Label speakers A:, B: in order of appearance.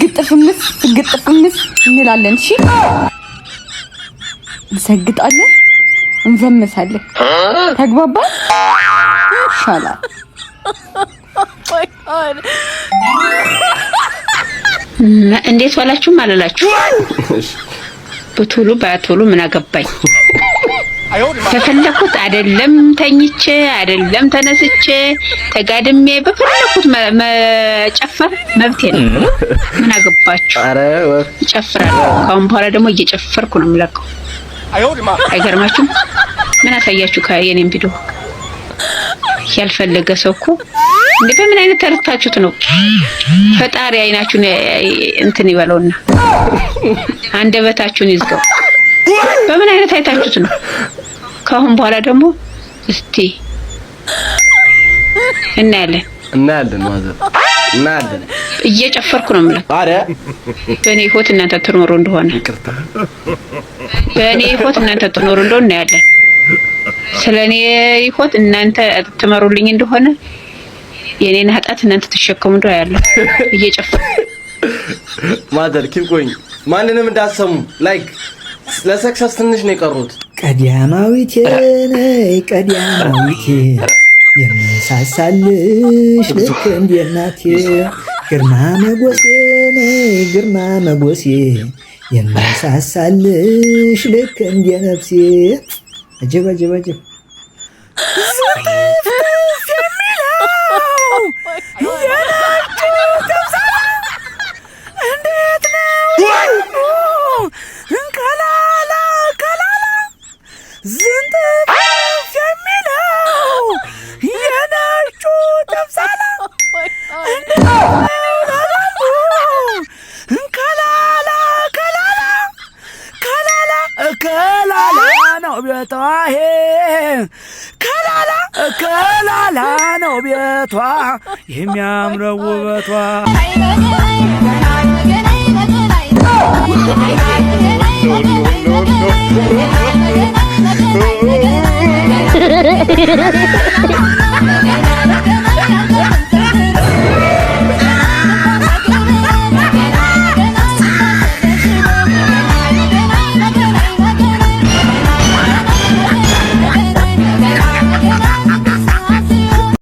A: ግጥፍምስ እንላለን እሺ እንሰግጣለን እንዘምሳለን ተግባባን ይሻላል እንዴት ዋላችሁ ማለላችሁ በቶሎ ባቶሎ ምን አገባኝ ተፈለኩት አይደለም ተኝቼ አይደለም ተነስቼ ተጋድሜ በፈለኩት መጨፈር መብቴ ነው ምን አገባችሁ አረ ጨፍራለሁ ካሁን በኋላ ደግሞ እየጨፈርኩ ነው የምለቀው አይገርማችሁም ምን አሳያችሁ ከየኔም ቪዲዮ ያልፈለገ ሰው እኮ እንዴ በምን አይነት ተረታችሁት ነው ፈጣሪ አይናችሁን እንትን ይበለውና አንደበታችሁን ይዝጋው በምን አይነት አይታችሁት ነው ካሁን በኋላ ደግሞ እስቲ እናያለን እናያለን እየጨፈርኩ ነው የምለው አረ በኔ ህይወት እናንተ ትኖሩ እንደሆነ ይቅርታ በኔ ህይወት እናንተ ትኖሩ እንደሆነ እናያለን ስለኔ ህይወት እናንተ ትመሩልኝ እንደሆነ የኔን ኃጢአት እናንተ ተሸከሙ እንደው ያለው እየጨፈርኩ ማዘር ኪፕ ማንንም እንዳሰሙ ላይክ ለሰክሰስ ትንሽ ነው የቀሩት ቀዲያማዊቴ የምሳሳልሽ ልክ እንደ እናቴ ግርማ መጎሴ የምሳሳልሽ ልክ እንደ ነፍሴ አጀብ ከላላ ነው ቤቷ የሚያምረው ውበቷ